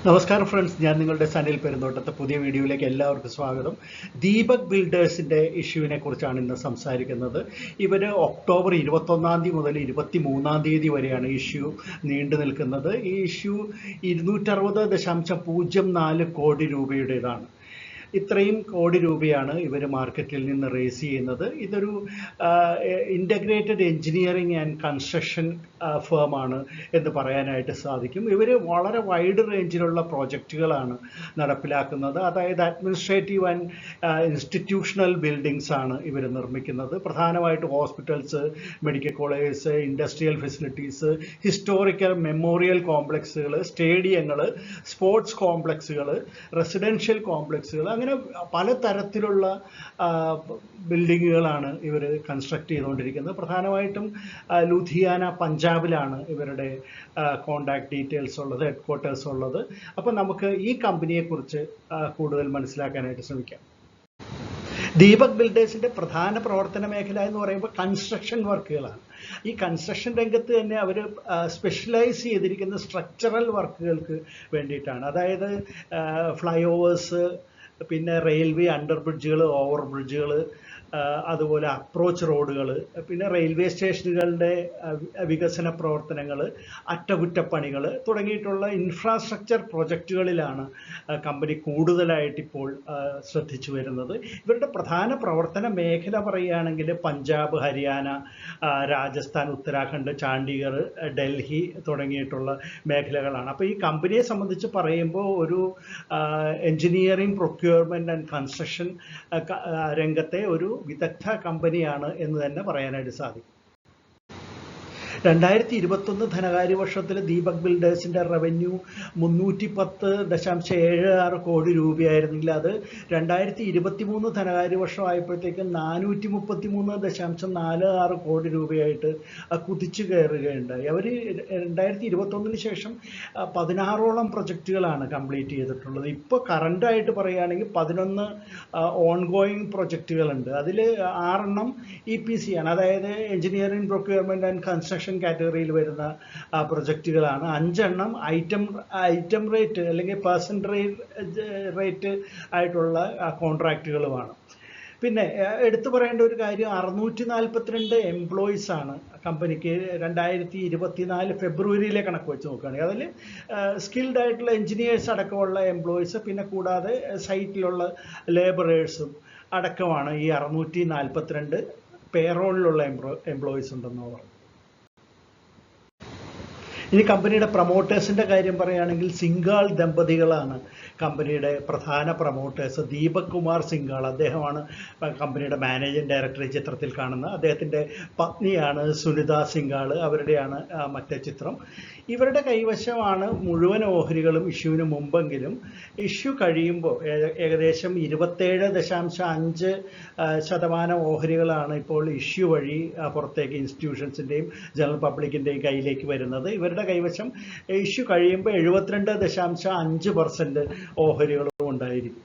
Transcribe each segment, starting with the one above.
നമസ്കാരം ഫ്രണ്ട്സ്, ഞാൻ നിങ്ങളുടെ സനിൽ പെരുന്തോട്ടത്തെ പുതിയ വീഡിയോയിലേക്ക് എല്ലാവർക്കും സ്വാഗതം. ദീപക് ബിൽഡേഴ്സിൻ്റെ ഇഷ്യൂവിനെ കുറിച്ചാണ് ഇന്ന് സംസാരിക്കുന്നത്. ഇവർ ഒക്ടോബർ 21 മുതൽ 23 വരെയാണ് ഇഷ്യൂ നീണ്ടു നിൽക്കുന്നത്. ഈ ഇഷ്യൂ 260.04 കോടി രൂപയുടേതാണ്. ഇത്രയും കോടി രൂപയാണ് ഇവർ മാർക്കറ്റിൽ നിന്ന് റേസ് ചെയ്യുന്നത്. ഇതൊരു ഇൻ്റഗ്രേറ്റഡ് എൻജിനീയറിംഗ് ആൻഡ് കൺസ്ട്രക്ഷൻ ഫേമാണ് എന്ന് പറയാനായിട്ട് സാധിക്കും. ഇവർ വളരെ വൈഡ് റേഞ്ചിലുള്ള പ്രോജക്റ്റുകളാണ് നടപ്പിലാക്കുന്നത്. അതായത് അഡ്മിനിസ്ട്രേറ്റീവ് ആൻഡ് ഇൻസ്റ്റിറ്റ്യൂഷണൽ ബിൽഡിങ്സ് ആണ് ഇവർ നിർമ്മിക്കുന്നത്. പ്രധാനമായിട്ട് hospitals, medical colleges, industrial facilities, historical memorial കോംപ്ലക്സുകൾ, സ്റ്റേഡിയങ്ങൾ, സ്പോർട്സ് കോംപ്ലക്സുകൾ, റെസിഡൻഷ്യൽ കോംപ്ലക്സുകൾ, അങ്ങനെ പലതരത്തിലുള്ള ബിൽഡിങ്ങുകളാണ് ഇവർ കൺസ്ട്രക്ട് ചെയ്തുകൊണ്ടിരിക്കുന്നത്. പ്രധാനമായിട്ടും ലുധിയാന, പഞ്ചാബിലാണ് ഇവരുടെ കോണ്ടാക്ട് ഡീറ്റെയിൽസ് ഉള്ളത്, ഹെഡ് ക്വാർട്ടേഴ്സ് ഉള്ളത്. അപ്പോൾ നമുക്ക് ഈ കമ്പനിയെക്കുറിച്ച് കൂടുതൽ മനസ്സിലാക്കാനായിട്ട് ശ്രമിക്കാം. ദീപക് ബിൽഡേഴ്സിൻ്റെ പ്രധാന പ്രവർത്തന മേഖല എന്ന് പറയുമ്പോൾ കൺസ്ട്രക്ഷൻ വർക്കുകളാണ്. ഈ കൺസ്ട്രക്ഷൻ രംഗത്ത് തന്നെ അവർ സ്പെഷ്യലൈസ് ചെയ്തിരിക്കുന്ന സ്ട്രക്ചറൽ വർക്കുകൾക്ക് വേണ്ടിയിട്ടാണ്. അതായത് ഫ്ലൈ ഓവേഴ്സ്, പിന്നെ റെയിൽവേ അണ്ടർ ബ്രിഡ്ജുകൾ, ഓവർ ബ്രിഡ്ജുകൾ, അതുപോലെ അപ്രോച്ച് റോഡുകൾ, പിന്നെ റെയിൽവേ സ്റ്റേഷനുകളുടെ വികസന പ്രവർത്തനങ്ങൾ, അറ്റകുറ്റപ്പണികൾ തുടങ്ങിയിട്ടുള്ള ഇൻഫ്രാസ്ട്രക്ചർ പ്രൊജക്റ്റുകളിലാണ് കമ്പനി കൂടുതലായിട്ട് ഇപ്പോൾ ശ്രദ്ധിച്ചു വരുന്നത്. ഇവരുടെ പ്രധാന പ്രവർത്തന മേഖല പറയുകയാണെങ്കിൽ പഞ്ചാബ്, ഹരിയാന, രാജസ്ഥാൻ, ഉത്തരാഖണ്ഡ്, ചണ്ഡീഗഡ്, ഡൽഹി തുടങ്ങിയിട്ടുള്ള മേഖലകളാണ്. അപ്പോൾ ഈ കമ്പനിയെ സംബന്ധിച്ച് പറയുമ്പോൾ ഒരു എൻജിനീയറിംഗ്, പ്രൊക്യൂർമെൻറ്റ് ആൻഡ് കൺസ്ട്രക്ഷൻ രംഗത്തെ ഒരു വിദഗ്ധ കമ്പനിയാണ് എന്ന് തന്നെ പറയാനായിട്ട് സാധിക്കും. 2021 ധനകാര്യ വർഷത്തിൽ ദീപക് ബിൽഡേഴ്സിൻ്റെ റവന്യൂ 310.76 കോടി രൂപയായിരുന്നെങ്കിൽ അത് 2023 ധനകാര്യ വർഷം ആയപ്പോഴത്തേക്കും 433.46 കോടി രൂപയായിട്ട് കുതിച്ചു കയറുകയുണ്ടായി. അവർ 2021 ശേഷം 16ഓളം പ്രൊജക്റ്റുകളാണ് കംപ്ലീറ്റ് ചെയ്തിട്ടുള്ളത്. ഇപ്പോൾ കറണ്ടായിട്ട് പറയുകയാണെങ്കിൽ 11 ഓൺഗോയിങ് പ്രൊജക്റ്റുകളുണ്ട്. അതിൽ 6 EPC ആണ്, അതായത് എഞ്ചിനീയറിംഗ്, പ്രൊക്യൂർമെൻറ്റ് ആൻഡ് കൺസ്ട്രക്ഷൻ കാറ്റഗറിയിൽ വരുന്ന പ്രൊജക്റ്റുകളാണ്. 5 ഐറ്റം റേറ്റ് അല്ലെങ്കിൽ പെർസെൻറ്റേജ് റേറ്റ് ആയിട്ടുള്ള കോൺട്രാക്റ്റുകളുമാണ്. പിന്നെ എടുത്തു പറയേണ്ട ഒരു കാര്യം, 642 എംപ്ലോയീസ് ആണ് കമ്പനിക്ക് 2024 ഫെബ്രുവരിയിലെ കണക്ക് വെച്ച് നോക്കുകയാണെങ്കിൽ. അതിൽ സ്കിൽഡ് ആയിട്ടുള്ള എൻജിനീയേഴ്സ് അടക്കമുള്ള എംപ്ലോയീസ്, പിന്നെ കൂടാതെ സൈറ്റിലുള്ള ലേബറേഴ്സും അടക്കമാണ് ഈ 642 പേറോളിലുള്ള എംപ്ലോയീസ് ഉണ്ടെന്ന് പറഞ്ഞു. ഇനി കമ്പനിയുടെ പ്രൊമോട്ടേഴ്സിൻ്റെ കാര്യം പറയുകയാണെങ്കിൽ സിംഗാൾ ദമ്പതികളാണ് കമ്പനിയുടെ പ്രധാന പ്രൊമോട്ടേഴ്സ്. ദീപക് കുമാർ സിംഗാൾ, അദ്ദേഹമാണ് കമ്പനിയുടെ മാനേജിംഗ് ഡയറക്ടർ ഈ ചിത്രത്തിൽ കാണുന്നത്. അദ്ദേഹത്തിൻ്റെ പത്നിയാണ് സുനിത സിംഗാൾ, അവരുടെയാണ് മറ്റേ ചിത്രം. ഇവരുടെ കൈവശമാണ് മുഴുവൻ ഓഹരികളും ഇഷ്യൂവിന് മുമ്പെങ്കിലും ഇഷ്യൂ കഴിയുമ്പോൾ ഏകദേശം 27.5% ഓഹരികളാണ് ഇപ്പോൾ ഇഷ്യൂ വഴി പുറത്തേക്ക് ഇൻസ്റ്റിറ്റ്യൂഷൻസിൻ്റെയും ജനറൽ പബ്ലിക്കിൻ്റെയും കയ്യിലേക്ക് വരുന്നത്. ഇവരുടെ കൈവശം ഇഷ്യൂ കഴിയുമ്പോൾ 72.5% ഓഹരികളും ഉണ്ടായിരിക്കും.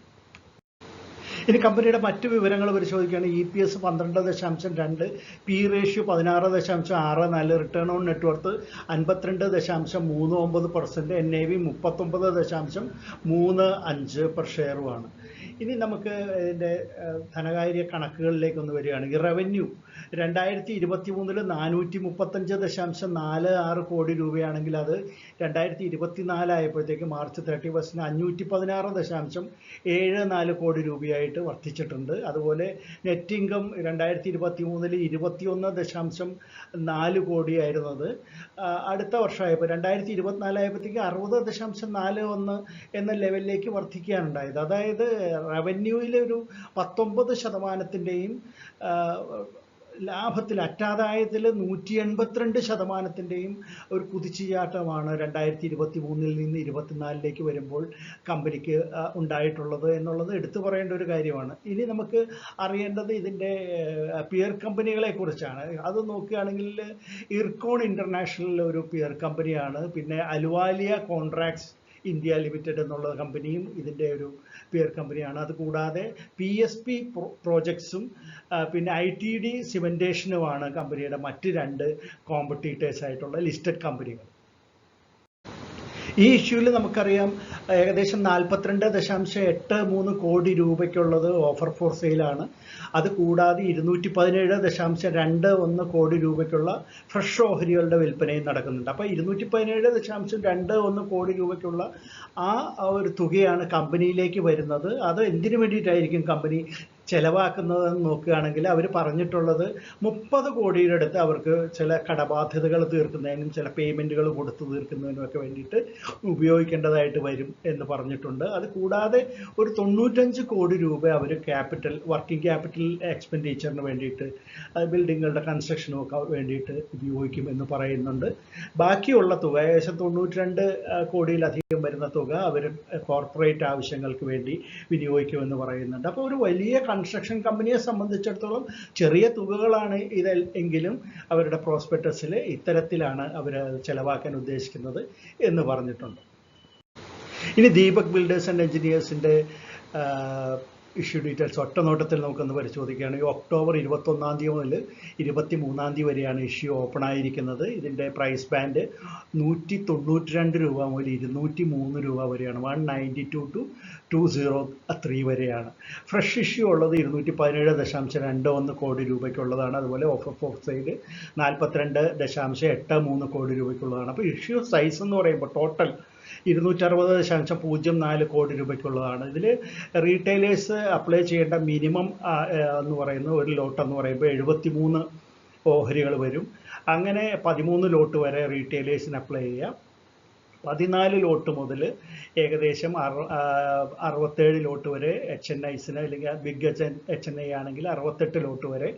ഇനി കമ്പനിയുടെ മറ്റു വിവരങ്ങൾ പരിശോധിക്കുകയാണെങ്കിൽ EPS 12.2, P ratio 16.64, return on net worth 52.39%, NAV 39.35 per ഷെയറുമാണ്. ഇനി നമുക്ക് ഇതിൻ്റെ ധനകാര്യ കണക്കുകളിലേക്കൊന്ന് വരികയാണെങ്കിൽ റവന്യൂ 2023 435.46 കോടി രൂപയാണെങ്കിൽ അത് 2024 ആയപ്പോഴത്തേക്ക് മാർച്ച് 31 516.74 കോടി രൂപയായിട്ട് വർദ്ധിച്ചിട്ടുണ്ട്. അതുപോലെ നെറ്റ് ഇൻകം 2023 21.4 കോടിയായിരുന്നത് അടുത്ത വർഷമായപ്പോൾ 2024 ആയപ്പോഴത്തേക്ക് 60.41 എന്ന ലെവലിലേക്ക് വർദ്ധിക്കുകയാണുണ്ടായത്. അതായത് റവന്യൂവിൽ ഒരു 19%, ലാഭത്തിൽ അറ്റാദായത്തിൽ 182% ഒരു കുതിച്ചുചാട്ടമാണ് 2023 നിന്ന് 2024 വരുമ്പോൾ കമ്പനിക്ക് ഉണ്ടായിട്ടുള്ളത് എന്നുള്ളത് എടുത്തു പറയേണ്ട ഒരു കാര്യമാണ്. ഇനി നമുക്ക് അറിയേണ്ടത് ഇതിൻ്റെ പിയർ കമ്പനികളെ കുറിച്ചാണ്. അത് നോക്കുകയാണെങ്കിൽ ഇർക്കോൺ ഇൻ്റർനാഷണൽ ഒരു പിയർ കമ്പനിയാണ്. പിന്നെ അലുവാലിയ കോൺട്രാക്ട്സ് ഇന്ത്യ ലിമിറ്റഡ് എന്നുള്ള കമ്പനിയും ഇതിൻ്റെ ഒരു പിയർ കമ്പനിയാണ്. അതുകൂടാതെ PSP പ്രോജക്ട്സും പിന്നെ ITD സിമെൻറ്റേഷനുമാണ് കമ്പനിയുടെ മറ്റ് 2 കോമ്പറ്റീറ്റേഴ്സ് ആയിട്ടുള്ള ലിസ്റ്റഡ് കമ്പനികൾ. ഈ ഇഷ്യൂവിൽ നമുക്കറിയാം ഏകദേശം 42.83 കോടി രൂപയ്ക്കുള്ളത് ഓഫർ ഫോർ സെയിലാണ്. അത് കൂടാതെ 217.21 കോടി രൂപയ്ക്കുള്ള ഫ്രഷ് ഓഹരികളുടെ വിൽപ്പനയും നടക്കുന്നുണ്ട്. അപ്പോൾ 217.21 കോടി രൂപയ്ക്കുള്ള ആ ഒരു തുകയാണ് കമ്പനിയിലേക്ക് വരുന്നത്. അത് എന്തിനു വേണ്ടിയിട്ടായിരിക്കും കമ്പനി ചെലവാക്കുന്നതെന്ന് നോക്കുകയാണെങ്കിൽ അവർ പറഞ്ഞിട്ടുള്ളത് 30 കോടിയുടെ അടുത്ത് അവർക്ക് ചില കടബാധ്യതകൾ തീർക്കുന്നതിനും ചില പേയ്മെൻറ്റുകൾ കൊടുത്തു തീർക്കുന്നതിനുമൊക്കെ വേണ്ടിയിട്ട് ഉപയോഗിക്കേണ്ടതായിട്ട് വരും എന്ന് പറഞ്ഞിട്ടുണ്ട്. അത് കൂടാതെ ഒരു 95 കോടി രൂപ അവർ വർക്കിംഗ് ക്യാപിറ്റൽ എക്സ്പെൻഡിച്ചറിന് വേണ്ടിയിട്ട് ബിൽഡിങ്ങുകളുടെ കൺസ്ട്രക്ഷനും ഒക്കെ വേണ്ടിയിട്ട് ഉപയോഗിക്കും എന്ന് പറയുന്നുണ്ട്. ബാക്കിയുള്ള തുക ഏകദേശം 92 കോടിയിലധികം വരുന്ന തുക അവർ കോർപ്പറേറ്റ് ആവശ്യങ്ങൾക്ക് വേണ്ടി വിനിയോഗിക്കുമെന്ന് പറയുന്നുണ്ട്. അപ്പോൾ ഒരു വലിയ കൺസ്ട്രക്ഷൻ കമ്പനിയെ സംബന്ധിച്ചിടത്തോളം ചെറിയ തുകകളാണ് എങ്കിലും അവരുടെ പ്രോസ്പെക്ടസിൽ ഇത്തരത്തിലാണ് അവർ ചെലവാക്കാൻ ഉദ്ദേശിക്കുന്നത് എന്ന് പറഞ്ഞിട്ടുണ്ട്. ഇനി ദീപക് ബിൽഡേഴ്സ് ആൻഡ് എഞ്ചിനീയേഴ്സിൻ്റെ ഇഷ്യൂ ഡീറ്റെയിൽസ് ഒറ്റ നോട്ടത്തിൽ നമുക്കൊന്ന് പരിശോധിക്കുകയാണെങ്കിൽ ഒക്ടോബർ 21 മുതൽ 23 വരെയാണ് ഇഷ്യൂ ഓപ്പൺ ആയിരിക്കുന്നത്. ഇതിൻ്റെ പ്രൈസ് ബാൻഡ് 192 രൂപ മുതൽ 203 രൂപ വരെയാണ്. 192 to 203 വരെയാണ്. ഫ്രഷ് ഇഷ്യൂ ഉള്ളത് 217.21 കോടി രൂപയ്ക്കുള്ളതാണ്. അതുപോലെ ഓഫർ ഫോർ സെയിൽ 42.83 കോടി രൂപയ്ക്കുള്ളതാണ്. അപ്പോൾ ഇഷ്യൂ സൈസ് എന്ന് പറയുമ്പോൾ ടോട്ടൽ 260.04 കോടി രൂപയ്ക്കുള്ളതാണ്. ഇതിൽ റീറ്റെയിലേഴ്സ് അപ്ലൈ ചെയ്യേണ്ട മിനിമം എന്ന് പറയുന്നത് ഒരു ലോട്ട് എന്ന് പറയുമ്പോൾ 73 ഓഹരികൾ വരും. അങ്ങനെ 13 ലോട്ട് വരെ റീറ്റെയിലേഴ്സിന് അപ്ലൈ ചെയ്യാം. 14 ലോട്ട് മുതൽ ഏകദേശം 67 ലോട്ട് വരെ HNIസിന് അല്ലെങ്കിൽ ബിഗ് HNI ആണെങ്കിൽ 68 ലോട്ട് വരെ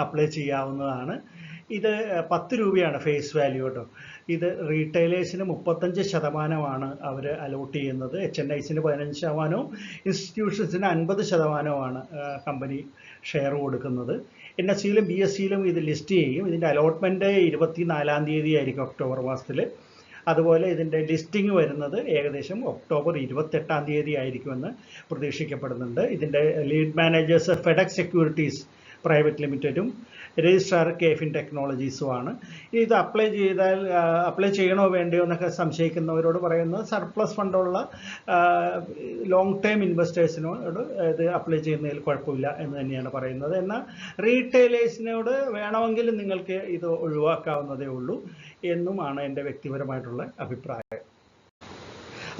അപ്ലൈ ചെയ്യാവുന്നതാണ്. ഇത് 10 രൂപയാണ് ഫേസ് വാല്യൂ കേട്ടോ. ഇത് റീറ്റെയിലേഴ്സിന് 35% അവർ അലോട്ട് ചെയ്യുന്നത്. HNIസിന് 15%, ഇൻസ്റ്റിറ്റ്യൂഷൻസിന് 50%മാണ് കമ്പനി ഷെയർ കൊടുക്കുന്നത്. NSEയിലും BSEയിലും ഇത് ലിസ്റ്റ് ചെയ്യും. ഇതിൻ്റെ അലോട്ട്മെൻറ്റ് 24 ആയിരിക്കും ഒക്ടോബർ മാസത്തിൽ. അതുപോലെ ഇതിൻ്റെ ലിസ്റ്റിംഗ് വരുന്നത് ഏകദേശം ഒക്ടോബർ 28 ആയിരിക്കുമെന്ന് പ്രതീക്ഷിക്കപ്പെടുന്നുണ്ട്. ഇതിൻ്റെ lead managers FedEx securities private ലിമിറ്റഡും രജിസ്ട്രാർ KFIN ടെക്നോളജീസുമാണ്. ഇത് അപ്ലൈ ചെയ്യണോ വേണ്ടയോ എന്നൊക്കെ സംശയിക്കുന്നവരോട് പറയുന്നത് സർപ്ലസ് ഫണ്ടുള്ള ലോങ് ടേം ഇൻവെസ്റ്റേഴ്സിനോട് ഇത് അപ്ലൈ ചെയ്യുന്നതിൽ കുഴപ്പമില്ല എന്ന് തന്നെയാണ് പറയുന്നത്. എന്നാൽ റീറ്റെയിലേഴ്സിനോട് വേണമെങ്കിൽ നിങ്ങൾക്ക് ഇത് ഒഴിവാക്കാവുന്നതേ ഉള്ളൂ എന്നുമാണ് എൻ്റെ വ്യക്തിപരമായിട്ടുള്ള അഭിപ്രായം.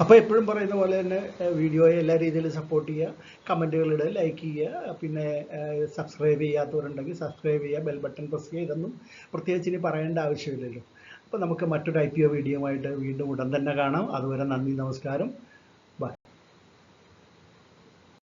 അപ്പോൾ എപ്പോഴും പറയുന്ന പോലെ തന്നെ വീഡിയോയെ എല്ലാ രീതിയിലും സപ്പോർട്ട് ചെയ്യുക, കമൻറ്റുകളിടുക, ലൈക്ക് ചെയ്യുക, പിന്നെ സബ്സ്ക്രൈബ് ചെയ്യാത്തവരുണ്ടെങ്കിൽ സബ്സ്ക്രൈബ് ചെയ്യുക, ബെൽ ബട്ടൺ പ്രസ് ചെയ്യുക. ഇതൊന്നും പ്രത്യേകിച്ച് ഇനി പറയേണ്ട ആവശ്യമില്ലല്ലോ. അപ്പോൾ നമുക്ക് മറ്റൊരു IPO വീഡിയോ ആയിട്ട് വീണ്ടും ഉടൻ തന്നെ കാണാം. അതുവരെ നന്ദി, നമസ്കാരം.